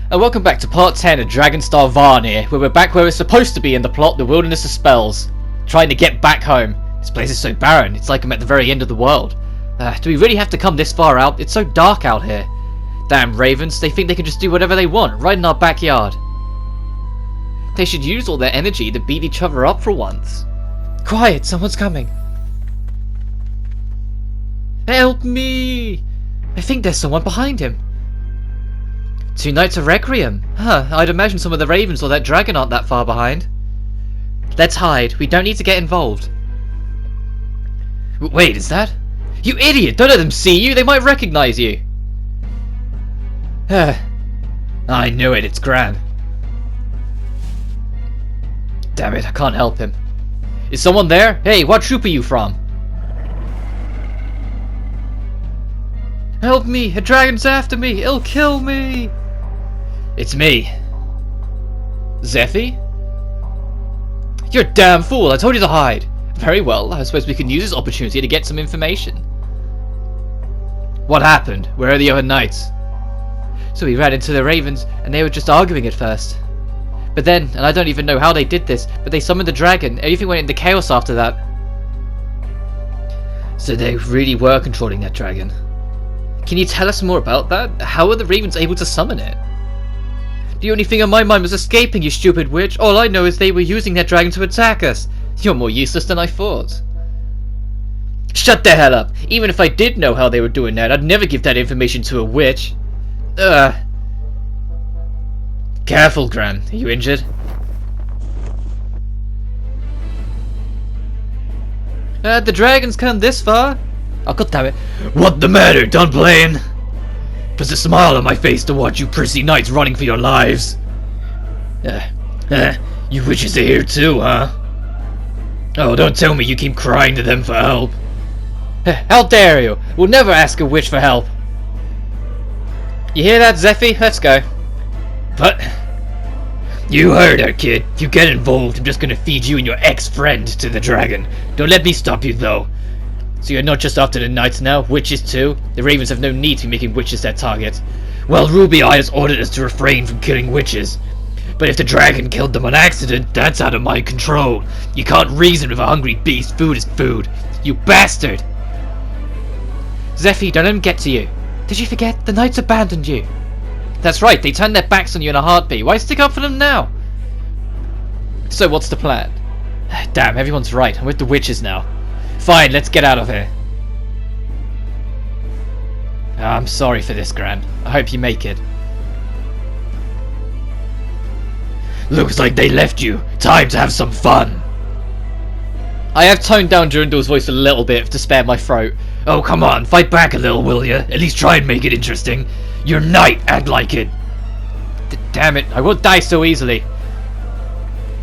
And welcome back to part 10 of Dragonstar Varnir, where we're back where we're supposed to be in the plot, the Wilderness of Spells. Trying to get back home. This place is so barren, it's like I'm at the very end of the world. Do we really have to come this far out? It's so dark out here. Damn ravens, they think they can just do whatever they want, right in our backyard. They should use all their energy to beat each other up for once. Quiet, someone's coming. Help me! I think there's someone behind him. 2 nights of Requiem. I'd imagine some of the ravens or that dragon aren't that far behind. Let's hide. We don't need to get involved. Wait, is that? You idiot! Don't let them see you! They might recognize you! I knew it. It's Gran. Damn it, I can't help him. Is someone there? Hey, what troop are you from? Help me! A dragon's after me! It'll kill me! It's me. Zephy? You're a damn fool! I told you to hide! Very well, I suppose we can use this opportunity to get some information. What happened? Where are the other knights? So we ran into the ravens, and they were just arguing at first. But then, and I don't even know how they did this, but they summoned the dragon, everything went into chaos after that. So they really were controlling that dragon. Can you tell us more about that? How were the ravens able to summon it? The only thing on my mind was escaping, you stupid witch. All I know is they were using that dragon to attack us. You're more useless than I thought. Shut the hell up. Even if I did know how they were doing that, I'd never give that information to a witch. Careful, Gran. Are you injured? The dragon's come this far? Oh, god damn it. What the matter? Done playing? Puts a smile on my face to watch you prissy knights running for your lives. You witches are here too, huh? Oh, don't tell me you keep crying to them for help. How dare you? We'll never ask a witch for help. You hear that, Zephy? Let's go. But you heard her, kid. If you get involved, I'm just gonna feed you and your ex-friend to the dragon. Don't let me stop you, though. So you're not just after the knights now, witches too? The ravens have no need to be making witches their target. Well, Ruby Eye has ordered us to refrain from killing witches. But if the dragon killed them on accident, that's out of my control. You can't reason with a hungry beast. Food is food. You bastard! Zephy, don't let him get to you. Did you forget? The knights abandoned you. That's right, they turned their backs on you in a heartbeat. Why stick up for them now? So what's the plan? Damn, everyone's right. I'm with the witches now. Fine, let's get out of here. I'm sorry for this, Gran. I hope you make it. Looks like they left you. Time to have some fun. I have toned down Durandal's voice a little bit to spare my throat. Oh, come on, fight back a little, will ya? At least try and make it interesting. You're knight, act like it. Damn it, I won't die so easily.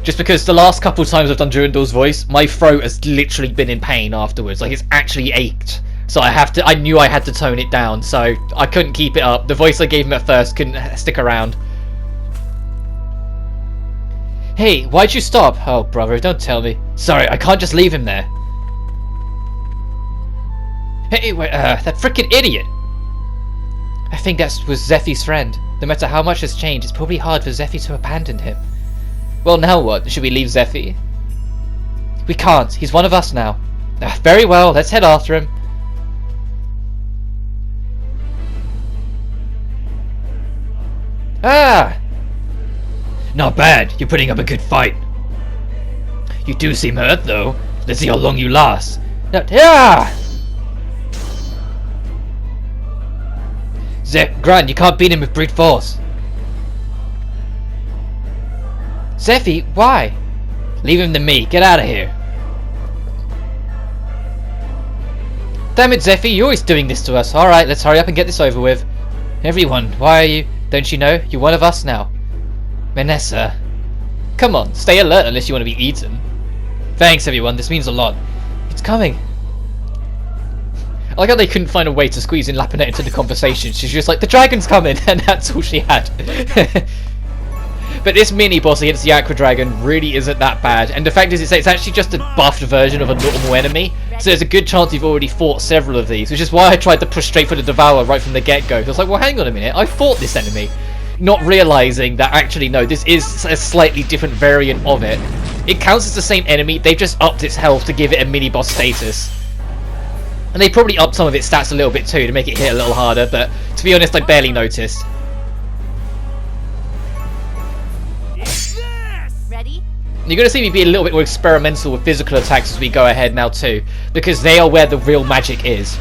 Just because the last couple times I've done Durandal's voice, my throat has literally been in pain afterwards. Like, it's actually ached. So I knew I had to tone it down, so I couldn't keep it up. The voice I gave him at first couldn't stick around. Hey, why'd you stop? Oh, brother, don't tell me. Sorry, I can't just leave him there. Hey, wait, that frickin' idiot! I think that was Zephy's friend. No matter how much has changed, it's probably hard for Zephy to abandon him. Well, now what? Should we leave Zephy? We can't. He's one of us now. Very well, let's head after him. Ah! Not bad. You're putting up a good fight. You do seem hurt, though. Let's see how long you last. Gran, you can't beat him with brute force. Zephy, why? Leave him to me. Get out of here. Damn it, Zephy, you're always doing this to us. Alright, let's hurry up and get this over with. Everyone, why are you... Don't you know? You're one of us now. Manessa. Come on, stay alert unless you want to be eaten. Thanks, everyone. This means a lot. It's coming. I like how they couldn't find a way to squeeze in Lapinette into the conversation. She's just like, the dragon's coming, and that's all she had. But this mini-boss against the Aquadragon really isn't that bad, and the fact is it's actually just a buffed version of a normal enemy, so there's a good chance you've already fought several of these, which is why I tried to push straight for the Devourer right from the get-go. I was like, well, hang on a minute, I fought this enemy. not realizing that actually no, this is a slightly different variant of it. It counts as the same enemy, they've just upped its health to give it a mini-boss status. And they probably upped some of its stats a little bit too to make it hit a little harder, but to be honest, I barely noticed. Ready? You're going to see me be a little bit more experimental with physical attacks as we go ahead now too, because they are where the real magic is.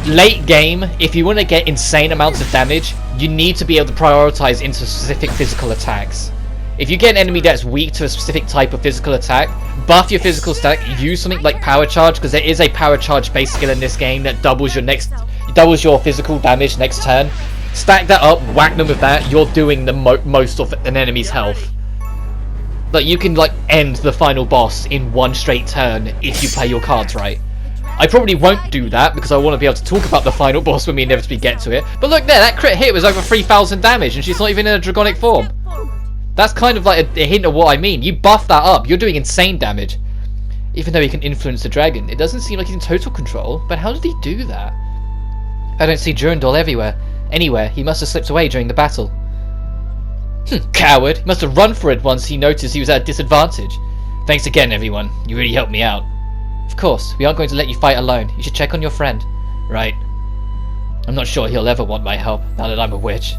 Late game, if you want to get insane amounts of damage, you need to be able to prioritize into specific physical attacks. If you get an enemy that's weak to a specific type of physical attack, buff your physical stack, use something like power charge, because there is a power charge base skill in this game that doubles your physical damage next turn. Stack that up, whack them with that, you're doing the most of an enemy's health. Like, you can like end the final boss in one straight turn if you play your cards right. I probably won't do that because I want to be able to talk about the final boss when we inevitably get to it. But look there, that crit hit was over 3,000 damage and she's not even in a dragonic form. That's kind of like a hint of what I mean. You buff that up, you're doing insane damage. Even though he can influence the dragon, it doesn't seem like he's in total control. But how did he do that? I don't see Durandal anywhere. He must have slipped away during the battle. Coward! He must have run for it once he noticed he was at a disadvantage. Thanks again, everyone. You really helped me out. Of course, we aren't going to let you fight alone. You should check on your friend. Right. I'm not sure he'll ever want my help, now that I'm a witch.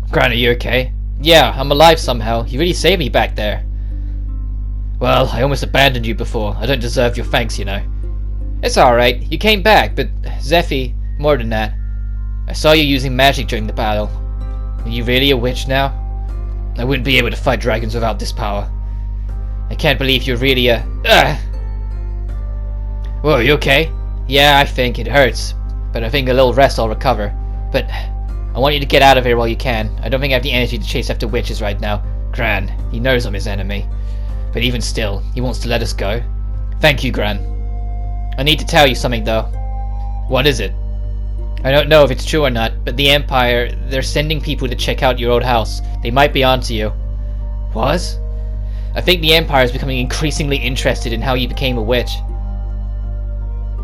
Gran, are you okay? Yeah, I'm alive somehow. You really saved me back there. Well, I almost abandoned you before. I don't deserve your thanks, you know. It's alright. You came back, but Zephy, more than that. I saw you using magic during the battle. Are you really a witch now? I wouldn't be able to fight dragons without this power. I can't believe you're really a... Whoa, you okay? Yeah, I think it hurts. But I think a little rest I'll recover. But I want you to get out of here while you can. I don't think I have the energy to chase after witches right now. Gran, he knows I'm his enemy. But even still, he wants to let us go. Thank you, Gran. I need to tell you something though. What is it? I don't know if it's true or not, but the Empire, they're sending people to check out your old house. They might be onto you. What? I think the Empire is becoming increasingly interested in how you became a witch.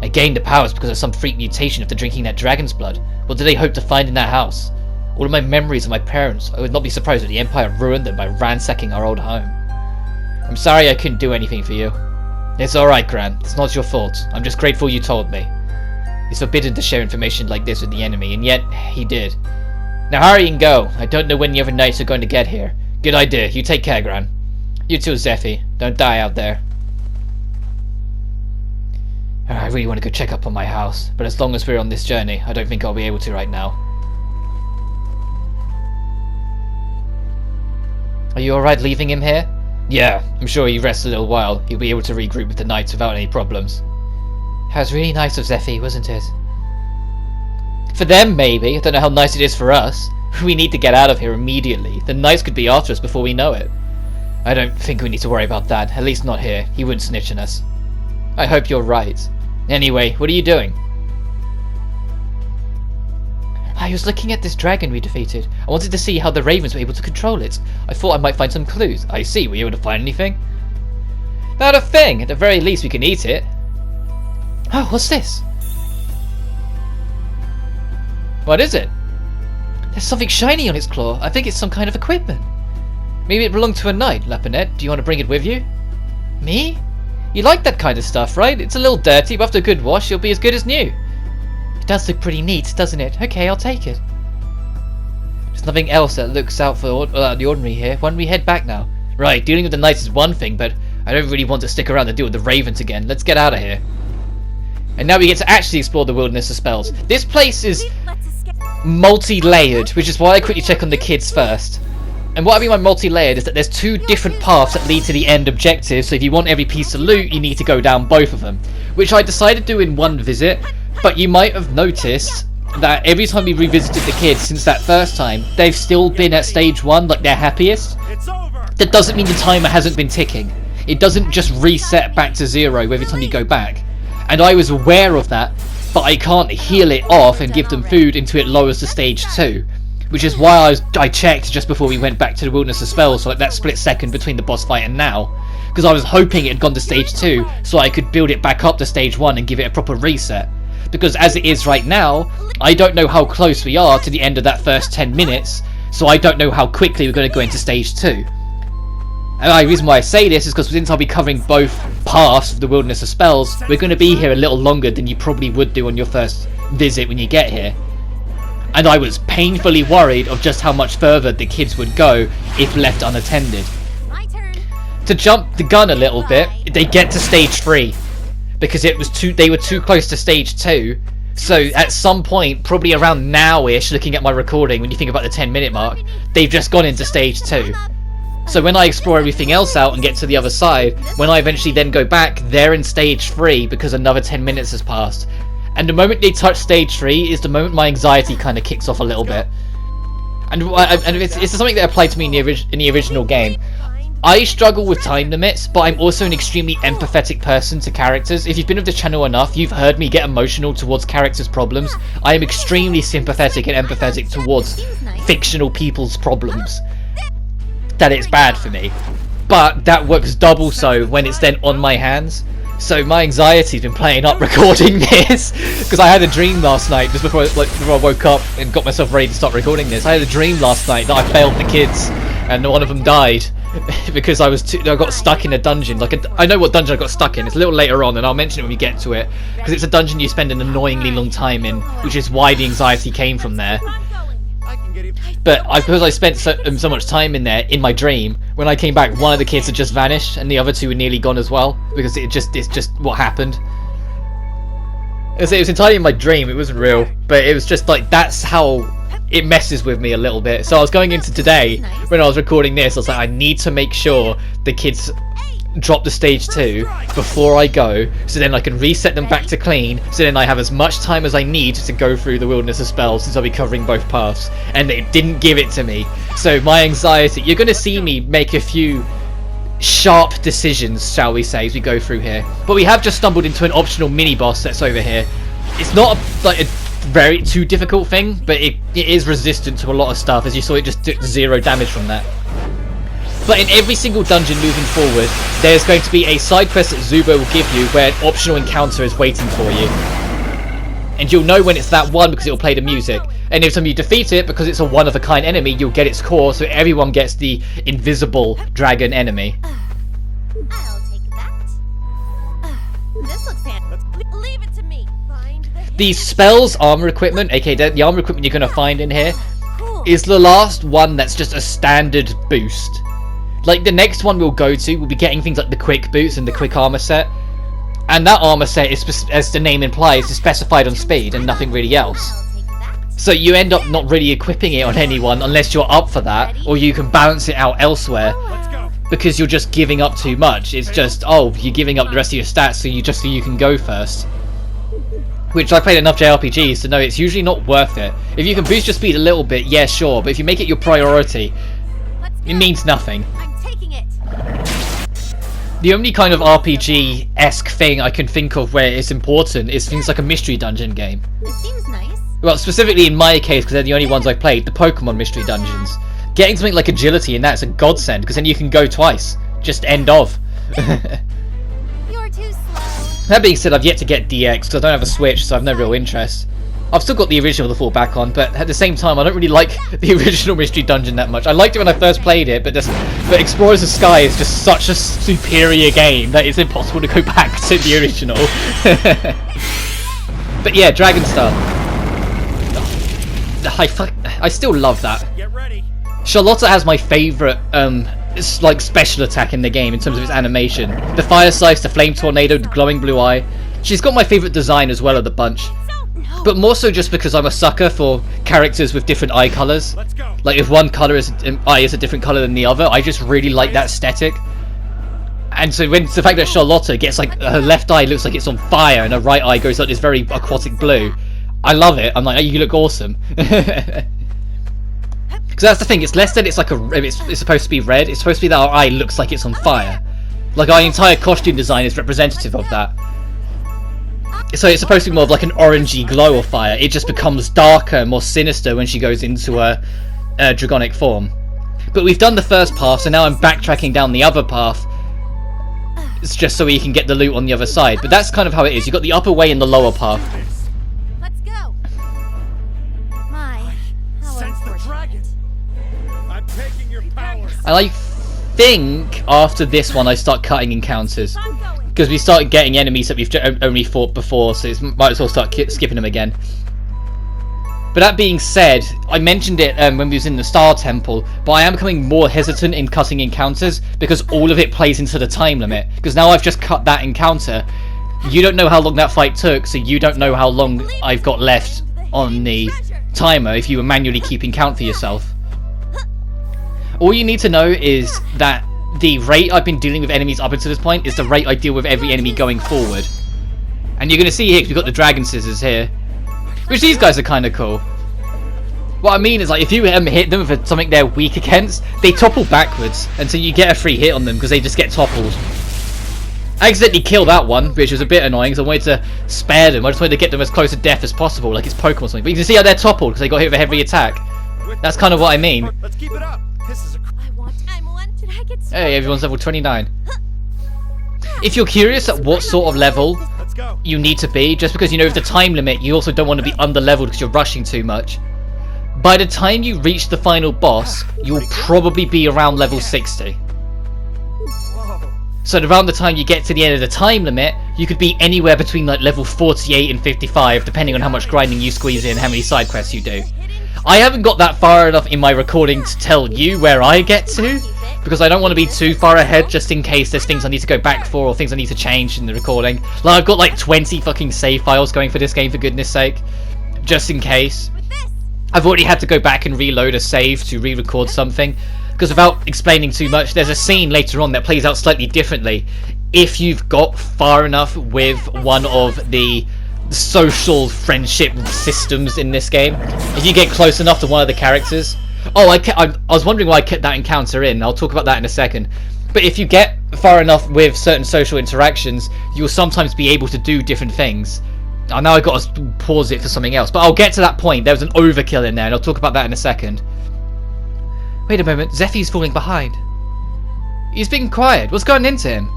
I gained the powers because of some freak mutation after drinking that dragon's blood. What do they hope to find in that house? All of my memories of my parents. I would not be surprised if the Empire ruined them by ransacking our old home. I'm sorry I couldn't do anything for you. It's alright, Gran. It's not your fault. I'm just grateful you told me. It's forbidden to share information like this with the enemy, and yet he did. Now hurry and go. I don't know when the other knights are going to get here. Good idea. You take care, Gran. You too, Zephy. Don't die out there. I really want to go check up on my house, but as long as we're on this journey, I don't think I'll be able to right now. Are you alright leaving him here? Yeah, I'm sure he rests a little while. He'll be able to regroup with the knights without any problems. That was really nice of Zephy, wasn't it? For them, maybe. I don't know how nice it is for us. We need to get out of here immediately. The knights could be after us before we know it. I don't think we need to worry about that. At least not here. He wouldn't snitch on us. I hope you're right. Anyway, what are you doing? I was looking at this dragon we defeated. I wanted to see how the ravens were able to control it. I thought I might find some clues. I see. Were you able to find anything? Not a thing. At the very least, we can eat it. Oh, what's this? What is it? There's something shiny on its claw. I think it's some kind of equipment. Maybe it belonged to a knight. Lapinette, do you want to bring it with you? Me? You like that kind of stuff, right? It's a little dirty, but after a good wash, it'll be as good as new. It does look pretty neat, doesn't it? Okay, I'll take it. There's nothing else that looks out for the ordinary here. Why don't we head back now? Right, dealing with the knights is one thing, but I don't really want to stick around and deal with the ravens again. Let's get out of here. And now we get to actually explore the wilderness of spells. This place is multi-layered, which is why I quickly check on the kids first. And what I mean by multi-layered is that there's two different paths that lead to the end objective, so if you want every piece of loot, you need to go down both of them. Which I decided to do in one visit, but you might have noticed that every time we revisited the kids since that first time, they've still been at stage 1, like their happiest. That doesn't mean the timer hasn't been ticking. It doesn't just reset back to 0 every time you go back. And I was aware of that, but I can't heal it off and give them food until it lowers to stage 2. Which is why I checked just before we went back to the Wilderness of Spells, so like that split second between the boss fight and now. Because I was hoping it had gone to stage 2, so I could build it back up to stage 1 and give it a proper reset. because as it is right now, I don't know how close we are to the end of that first 10 minutes, so I don't know how quickly we're going to go into stage 2. And the reason why I say this is because since I'll be covering both paths of the Wilderness of Spells, we're going to be here a little longer than you probably would do on your first visit when you get here. And I was painfully worried of just how much further the kids would go if left unattended. To jump the gun a little bit, they get to stage 3 because they were too close to stage 2. So at some point, probably around now-ish, looking at my recording, when you think about the 10-minute mark, they've just gone into stage 2. So when I explore everything else out and get to the other side, when I eventually then go back, they're in stage 3 because another 10 minutes has passed. And the moment they touch stage 3 is the moment my anxiety kind of kicks off a little bit. And it's something that applied to me in the original game. I struggle with time limits, but I'm also an extremely empathetic person to characters. If you've been with the channel enough, you've heard me get emotional towards characters' problems. I am extremely sympathetic and empathetic towards fictional people's problems. That it's bad for me. But that works double so when it's then on my hands. So my anxiety's been playing up recording this, because I had a dream last night, just before I woke up and got myself ready to start recording this. I had a dream last night that I failed the kids, and one of them died, because I got stuck in a dungeon. I know what dungeon I got stuck in, it's a little later on, and I'll mention it when we get to it, because it's a dungeon you spend an annoyingly long time in, which is why the anxiety came from there. But because I spent so much time in there, in my dream, when I came back, one of the kids had just vanished, and the other two were nearly gone as well, because it's just what happened. It was entirely in my dream, it wasn't real, but it was just like, that's how it messes with me a little bit. So I was going into today, when I was recording this, I was like, I need to make sure the kids drop the stage 2 before I go, so then I can reset them back to clean, so then I have as much time as I need to go through the Wilderness of Spells, since I'll be covering both paths, and it didn't give it to me. So my anxiety, you're going to see me make a few sharp decisions, shall we say, as we go through here. But we have just stumbled into an optional mini-boss that's over here. It's not a very too difficult thing, but it is resistant to a lot of stuff, as you saw it just took 0 damage from that. But in every single dungeon moving forward, there's going to be a side quest that Zubo will give you where an optional encounter is waiting for you. And you'll know when it's that one because it'll play the music. And every time you defeat it, because it's a one-of-a-kind enemy, you'll get its core, so everyone gets the invisible dragon enemy. I'll take that. This looks handy. Leave it to me. Find the spells armor equipment, aka the armor equipment you're going to find in here, is the last one that's just a standard boost. Like, the next one we'll go to, we'll be getting things like the quick boots and the quick armor set. And that armor set, is, as the name implies, is specified on speed and nothing really else. So you end up not really equipping it on anyone unless you're up for that, or you can balance it out elsewhere. Because you're just giving up too much. It's just, oh, you're giving up the rest of your stats so you can go first. Which I played enough JRPGs to know it's usually not worth it. If you can boost your speed a little bit, yeah, sure, but if you make it your priority, it means nothing. The only kind of RPG-esque thing I can think of where it's important is things like a mystery dungeon game. This seems nice. Well, specifically in my case, because they're the only ones I've played, the Pokemon mystery dungeons. Getting something like agility in that's a godsend, because then you can go twice. Just end of. You're too slow. That being said, I've yet to get DX, because I don't have a Switch, so I've no real interest. I've still got the original to fall back on, but at the same time, I don't really like the original Mystery Dungeon that much. I liked it when I first played it, but Explorers of Sky is just such a superior game that it's impossible to go back to the original. But yeah, Dragonstar. I still love that. Get ready. Charlotta has my favourite like special attack in the game in terms of its animation. The Fire Slice, the Flame Tornado, the Glowing Blue Eye. She's got my favourite design as well of the bunch. But more so just because I'm a sucker for characters with different eye colours. Let's go. Like if one eye is a different colour than the other, I just really like that aesthetic. And so when the fact that Charlotta gets like her left eye looks like it's on fire and her right eye goes like this very aquatic blue, I love it. I'm like, oh, you look awesome. Because that's the thing, it's less that it's like it's supposed to be red, it's supposed to be that our eye looks like it's on fire. Like our entire costume design is representative of that. So it's supposed to be more of like an orangey glow of fire. It just becomes darker and more sinister when she goes into her dragonic form. But we've done the first path, so now I'm backtracking down the other path. It's just so we can get the loot on the other side. But that's kind of how it is. You've got the upper way and the lower path. dragon. I'm taking your powers. I think after this one I start cutting encounters. I'm going. Because we started getting enemies that we've only fought before, so might as well start skipping them again. But that being said, I mentioned it when we was in the Star Temple, but I am becoming more hesitant in cutting encounters because all of it plays into the time limit. Because now I've just cut that encounter, you don't know how long that fight took, so you don't know how long I've got left on the timer if you were manually keeping count for yourself. All you need to know is that the rate I've been dealing with enemies up until this point is the rate I deal with every enemy going forward. And you're going to see here, 'cause we've got the dragon scissors here. Which these guys are kind of cool. What I mean is, like, if you hit them for something they're weak against, they topple backwards until you get a free hit on them because they just get toppled. I accidentally killed that one, which was a bit annoying because I wanted to spare them. I just wanted to get them as close to death as possible, like it's Pokemon or something. But you can see how they're toppled because they got hit with a heavy attack. That's kind of what I mean. Let's keep it up. This is a I'm wanted. I get Hey, everyone's level 29. If you're curious at what sort of level Let's go. you need to be, just because you know with the time limit you also don't want to be under leveled because you're rushing too much. By the time you reach the final boss, you'll probably be around level 60. Whoa. So around the time you get to the end of the time limit, you could be anywhere between like level 48 and 55, depending on how much grinding you squeeze in, how many side quests you do. I haven't got that far enough in my recording to tell you where I get to, because I don't want to be too far ahead just in case there's things I need to go back for or things I need to change in the recording. Like, I've got like 20 fucking save files going for this game, for goodness sake, just in case. I've already had to go back and reload a save to re-record something, because without explaining too much, there's a scene later on that plays out slightly differently if you've got far enough with one of the social friendship systems in this game. If you get close enough to one of the characters. Oh, I was wondering why I kept that encounter in. I'll talk about that in a second. But if you get far enough with certain social interactions, you'll sometimes be able to do different things. Oh, now I've got to pause it for something else, but I'll get to that point. There was an overkill in there, and I'll talk about that in a second. Wait a moment, Zephy's falling behind. He's being quiet. What's going into him?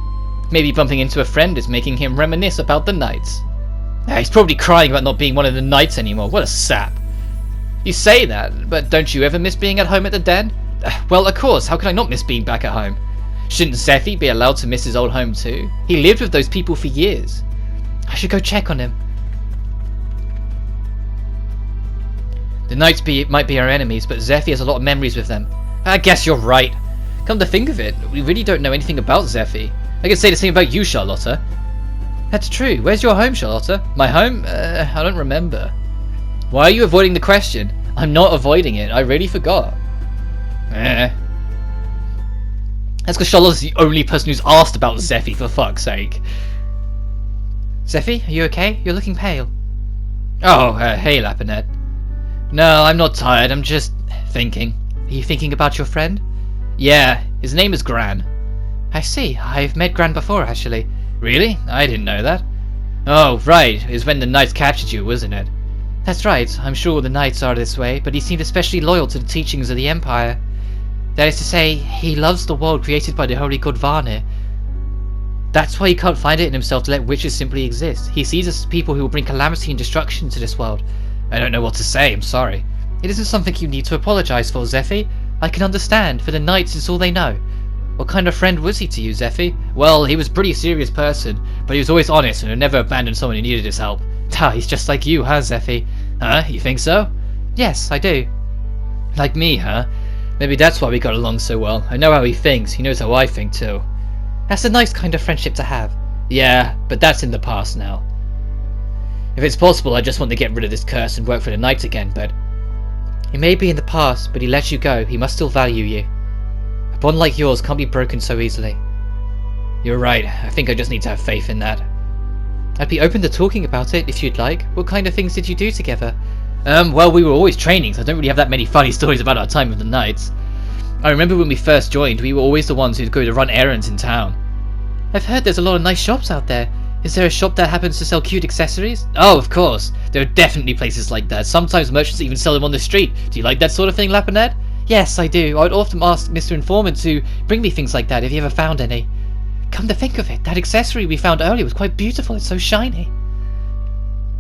Maybe bumping into a friend is making him reminisce about the knights. He's probably crying about not being one of the knights anymore. What a sap. You say that, but don't you ever miss being at home at the den? Well, of course, how can I not miss being back at home? Shouldn't Zephy be allowed to miss his old home too? He lived with those people for years. I should go check on him. The knights might be our enemies, but Zephy has a lot of memories with them. I guess you're right. Come to think of it, we really don't know anything about Zephy. I could say the same about you, Charlotta. That's true. Where's your home, Charlotta? My home? I don't remember. Why are you avoiding the question? I'm not avoiding it. I really forgot. That's because Charlotta's the only person who's asked about Zephy, for fuck's sake. Zephy, are you okay? You're looking pale. Oh, hey, Lapinette. No, I'm not tired. I'm just thinking. Are you thinking about your friend? Yeah, his name is Gran. I see. I've met Gran before, actually. Really? I didn't know that. Oh, right. It was when the knights captured you, wasn't it? That's right. I'm sure the knights are this way, but he seemed especially loyal to the teachings of the Empire. That is to say, he loves the world created by the holy god VARNIR. That's why he can't find it in himself to let witches simply exist. He sees us as people who will bring calamity and destruction to this world. I don't know what to say, I'm sorry. It isn't something you need to apologise for, Zephy. I can understand, for the knights is all they know. What kind of friend was he to you, Zephy? Well, he was a pretty serious person, but he was always honest and never abandoned someone who needed his help. Ah, he's just like you, huh, Zephy? Huh? You think so? Yes, I do. Like me, huh? Maybe that's why we got along so well. I know how he thinks, he knows how I think too. That's a nice kind of friendship to have. Yeah, but that's in the past now. If it's possible, I just want to get rid of this curse and work for the knights again, but... It may be in the past, but he let you go. He must still value you. A bond like yours can't be broken so easily. You're right. I think I just need to have faith in that. I'd be open to talking about it, if you'd like. What kind of things did you do together? Well, we were always training, so I don't really have that many funny stories about our time with the knights. I remember when we first joined, we were always the ones who'd go to run errands in town. I've heard there's a lot of nice shops out there. Is there a shop that happens to sell cute accessories? Oh, of course. There are definitely places like that. Sometimes merchants even sell them on the street. Do you like that sort of thing, Lapinette? Yes, I do. I would often ask Mr. Informant to bring me things like that if he ever found any. Come to think of it, that accessory we found earlier was quite beautiful. It's so shiny.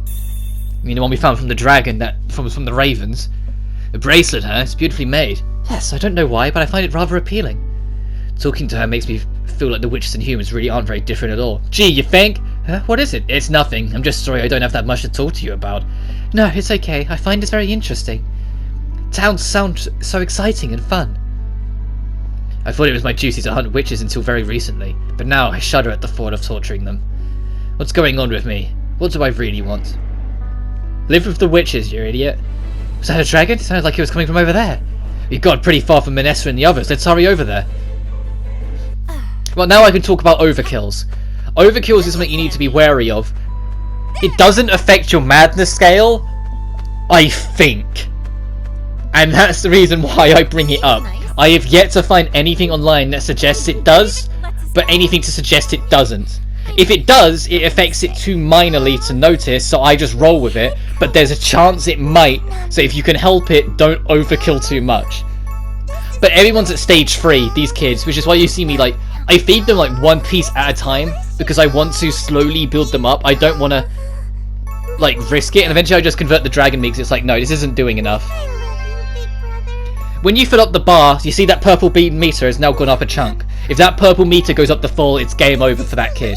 I mean, the one we found from the dragon, that from the ravens. A bracelet, huh? It's beautifully made. Yes, I don't know why, but I find it rather appealing. Talking to her makes me feel like the witches and humans really aren't very different at all. Gee, you think? Huh? What is it? It's nothing. I'm just sorry I don't have that much to talk to you about. No, it's okay. I find this very interesting. Towns sound so exciting and fun. I thought it was my duty to hunt witches until very recently, but now I shudder at the thought of torturing them. What's going on with me? What do I really want? Live with the witches, you idiot. Was that a dragon? It sounded like it was coming from over there. We've got pretty far from Manessa and the others. Let's hurry over there. Well, now I can talk about overkills. Overkills is something you need to be wary of. It doesn't affect your madness scale, I think. And that's the reason why I bring it up. I have yet to find anything online that suggests it does, but anything to suggest it doesn't. If it does, it affects it too minorly to notice, so I just roll with it, but there's a chance it might, so if you can help it, don't overkill too much. But everyone's at stage 3, these kids, which is why you see me, like, I feed them like one piece at a time, because I want to slowly build them up. I don't want to, like, risk it, and eventually I just convert the dragon meat, because it's like, no, this isn't doing enough. When you fill up the bar, you see that purple bean meter has now gone up a chunk. If that purple meter goes up the full, it's game over for that kid.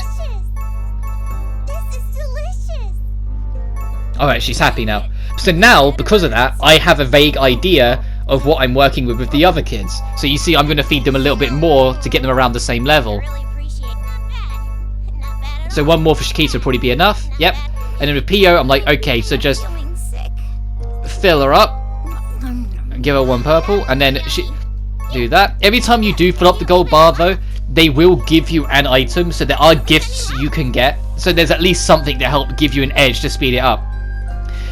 Alright, she's happy now. So now, because of that, I have a vague idea of what I'm working with the other kids. So you see, I'm going to feed them a little bit more to get them around the same level. So one more for Shakita would probably be enough. Yep. And then with Pio, I'm like, okay, so just fill her up. Give her one purple, and then do that. Every time you do fill up the gold bar, though, they will give you an item, so there are gifts you can get. So there's at least something to help give you an edge to speed it up.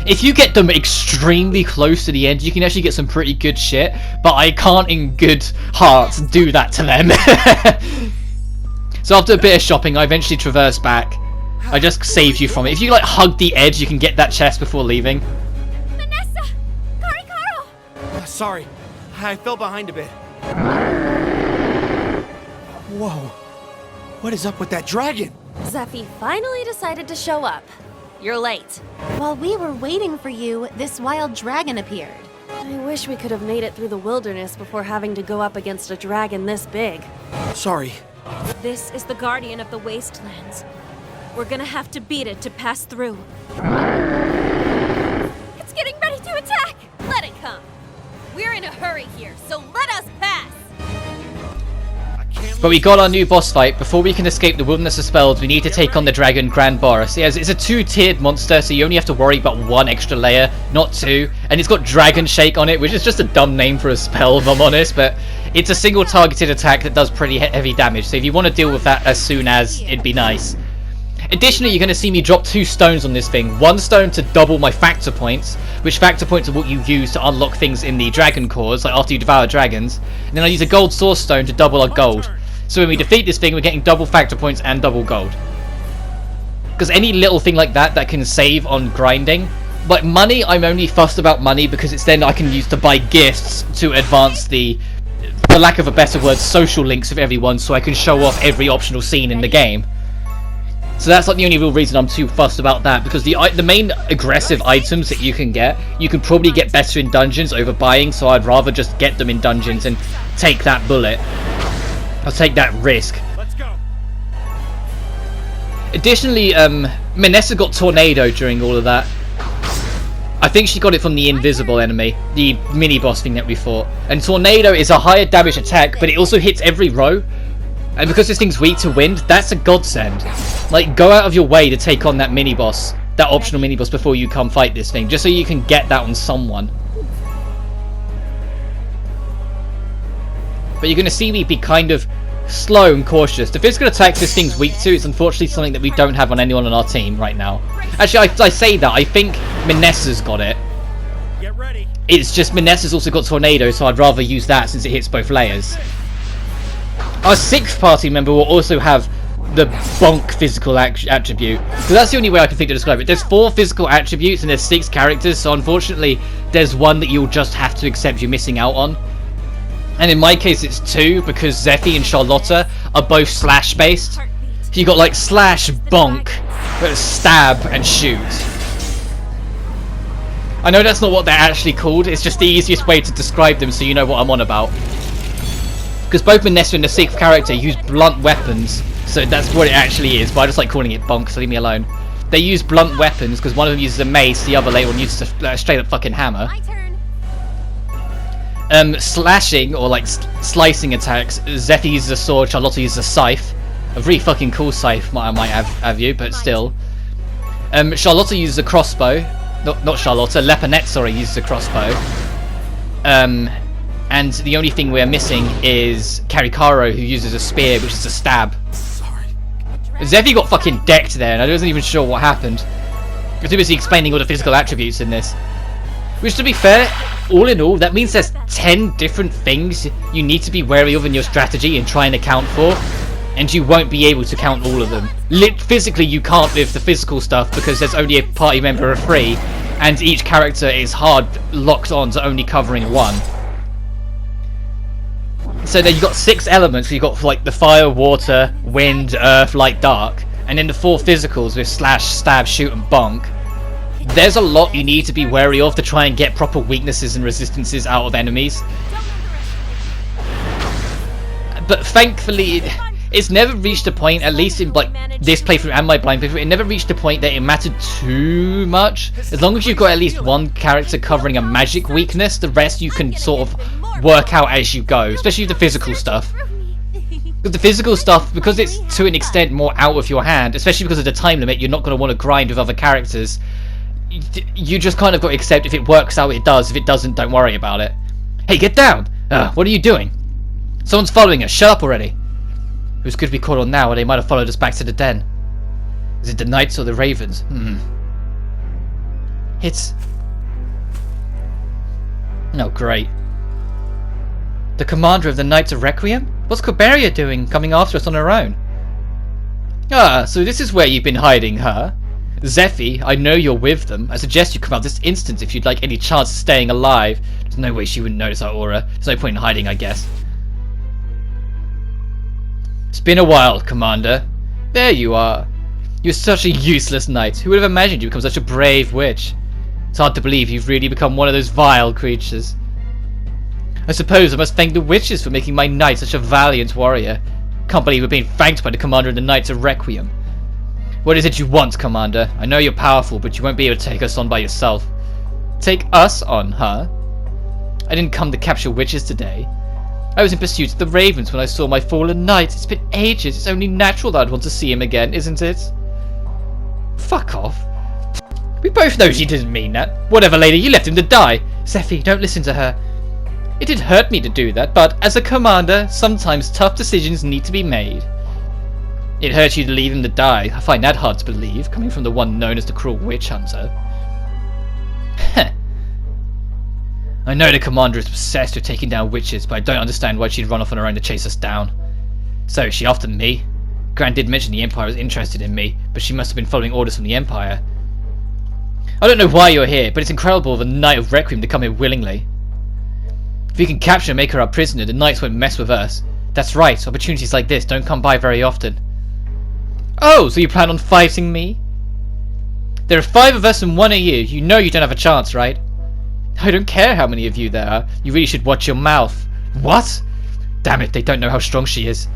If you get them extremely close to the end, you can actually get some pretty good shit, but I can't in good heart do that to them. So after a bit of shopping, I eventually traverse back. I just saved you from it. If you like hug the edge, you can get that chest before leaving. Sorry, I fell behind a bit. Whoa. What is up with that dragon? Zeffy finally decided to show up. You're late. While we were waiting for you, this wild dragon appeared. I wish we could have made it through the wilderness before having to go up against a dragon this big. Sorry. This is the guardian of the wastelands. We're gonna have to beat it to pass through. It's getting ready to attack! Let it come. We're in a hurry here, so let us pass! But we got our new boss fight. Before we can escape the wilderness of spells, we need to take on the dragon Grand Boris. It's a 2-tiered monster, so you only have to worry about 1 extra layer, not 2. And it's got Dragon Shake on it, which is just a dumb name for a spell, if I'm honest. But it's a single targeted attack that does pretty heavy damage, so if you want to deal with that as soon as, it'd be nice. Additionally, you're going to see me drop 2 stones on this thing. 1 stone to double my factor points, which factor points are what you use to unlock things in the dragon cores, like after you devour dragons. And then I use a gold source stone to double our gold. So when we defeat this thing, we're getting double factor points and double gold. Because any little thing like that can save on grinding. But money, I'm only fussed about money because it's then I can use to buy gifts to advance the, for lack of a better word, social links with everyone, so I can show off every optional scene in the game. So that's like the only real reason I'm too fussed about that, because the main aggressive items that you can probably get better in dungeons over buying, so I'd rather just get them in dungeons and take that bullet. I'll take that risk. Let's go. Additionally, Manessa got Tornado during all of that. I think she got it from the invisible enemy, the mini-boss thing that we fought. And Tornado is a higher damage attack, but it also hits every row. And because this thing's weak to wind, that's a godsend. Like, go out of your way to take on that mini-boss, that optional mini-boss before you come fight this thing, just so you can get that on someone. But you're going to see me be kind of slow and cautious. The physical attacks this thing's weak to is unfortunately something that we don't have on anyone on our team right now. Actually, I say that, I think Manessa's got it. Get ready. It's just Manessa's also got Tornado, so I'd rather use that since it hits both layers. Our 6th party member will also have the bonk physical attribute. So that's the only way I can think to describe it. There's 4 physical attributes and there's 6 characters, so unfortunately there's one that you'll just have to accept you're missing out on. And in my case it's 2, because Zeffy and Charlotta are both slash based. So you got like slash, bonk, stab and shoot. I know that's not what they're actually called, it's just the easiest way to describe them so you know what I'm on about. Because both Vanessa and the sixth character use blunt weapons, so that's what it actually is, but I just like calling it bonk, so leave me alone. They use blunt weapons because one of them uses a mace, the other later one uses a straight up fucking hammer. My turn. Slashing or like slicing attacks, Zephy uses a sword, Charlotta uses a scythe. A really fucking cool scythe, I might have you, but still. Charlotta uses a crossbow. Not Charlotta, Leponette, sorry, uses a crossbow. And the only thing we're missing is Karikaro, who uses a spear, which is a stab. Zephy got fucking decked there, and I wasn't even sure what happened. I was too busy explaining all the physical attributes in this. Which, to be fair, all in all, that means there's 10 different things you need to be wary of in your strategy and try and account for. And you won't be able to count all of them. Physically, you can't with the physical stuff because there's only a party member of 3, and each character is hard locked on to only covering one. So then you've got 6 elements. You've got like the fire, water, wind, earth, light, dark, and then the 4 physicals with slash, stab, shoot, and bonk. There's a lot you need to be wary of to try and get proper weaknesses and resistances out of enemies. But thankfully, it's never reached a point, at least in like this playthrough and my blind playthrough, it never reached a point that it mattered too much. As long as you've got at least one character covering a magic weakness, the rest you can sort of work out as you go, especially the physical stuff. But the physical stuff, because it's to an extent more out of your hand, especially because of the time limit, you're not going to want to grind with other characters. You just kind of got to accept if it works out, it does. If it doesn't, don't worry about it. Hey, get down! What are you doing? Someone's following us. Shut up already. It was good we caught on now, or they might have followed us back to the den. Is it the Knights or the Ravens? It's... Oh, great. The commander of the Knights of Requiem? What's Corberia doing, coming after us on her own? Ah, so this is where you've been hiding, huh? Zephy, I know you're with them. I suggest you come out this instant if you'd like any chance of staying alive. There's no way she wouldn't notice our aura. There's no point in hiding, I guess. It's been a while, Commander. There you are. You're such a useless knight. Who would have imagined you become such a brave witch? It's hard to believe you've really become one of those vile creatures. I suppose I must thank the witches for making my knight such a valiant warrior. Can't believe we're being thanked by the commander of the Knights of Requiem. What is it you want, Commander? I know you're powerful, but you won't be able to take us on by yourself. Take us on, huh? I didn't come to capture witches today. I was in pursuit of the Ravens when I saw my fallen knight. It's been ages. It's only natural that I'd want to see him again, isn't it? Fuck off. We both know she didn't mean that. Whatever, lady, you left him to die. Zephy, don't listen to her. It did hurt me to do that, but as a commander, sometimes tough decisions need to be made. It hurt you to leave him to die. I find that hard to believe, coming from the one known as the cruel witch hunter. Heh. I know the commander is obsessed with taking down witches, but I don't understand why she'd run off on her own to chase us down. So, is she after me? Gran did mention the Empire was interested in me, but she must have been following orders from the Empire. I don't know why you're here, but it's incredible of a Knight of Requiem to come here willingly. If we can capture and make her our prisoner, the Knights won't mess with us. That's right, opportunities like this don't come by very often. Oh, so you plan on fighting me? There are 5 of us and 1 of you. You know you don't have a chance, right? I don't care how many of you there are. You really should watch your mouth. What? Damn it, they don't know how strong she is.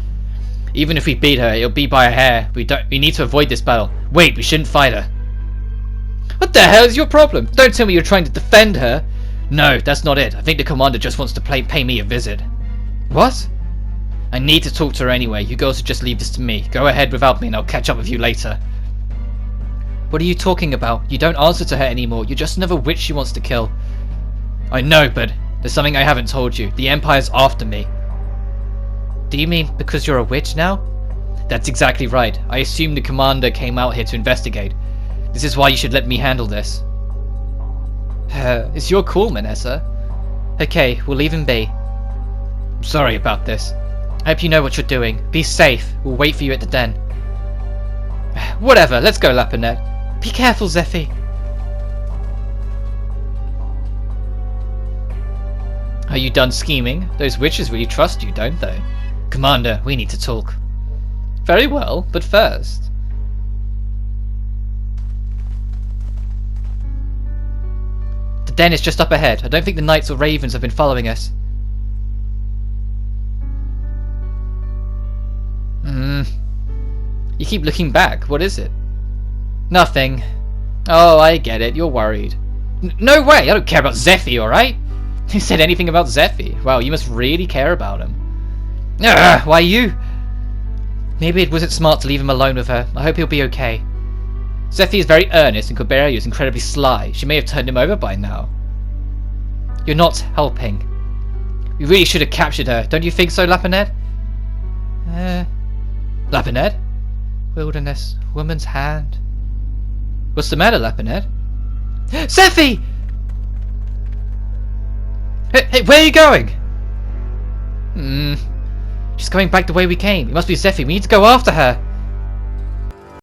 Even if we beat her, it'll be by a hair. We need to avoid this battle. Wait, we shouldn't fight her. What the hell is your problem? Don't tell me you're trying to defend her. No, that's not it. I think the commander just wants to pay me a visit. What? I need to talk to her anyway. You girls should just leave this to me. Go ahead without me and I'll catch up with you later. What are you talking about? You don't answer to her anymore. You're just another witch she wants to kill. I know, but there's something I haven't told you. The Empire's after me. Do you mean because you're a witch now? That's exactly right. I assume the commander came out here to investigate. This is why you should let me handle this. It's your call, Manessa. Okay, we'll leave him be. I'm sorry about this. I hope you know what you're doing. Be safe. We'll wait for you at the den. Whatever, let's go, Lapinette. Be careful, Zephy. Are you done scheming? Those witches really trust you, don't they? Commander, we need to talk. Very well, but first... den is just up ahead. I don't think the knights or ravens have been following us. You keep looking back. What is it? Nothing. Oh, I get it. You're worried. No way! I don't care about Zephy, alright? Who said anything about Zephy? Wow, you must really care about him. Ugh, why you? Maybe it wasn't smart to leave him alone with her. I hope he'll be okay. Zephy is very earnest and Corberio is incredibly sly. She may have turned him over by now. You're not helping. We really should have captured her. Don't you think so, Lapinette? Lapinette? Wilderness. Woman's hand. What's the matter, Lapinette? Zephy! Hey, where are you going? She's going back the way we came. It must be Zephy. We need to go after her.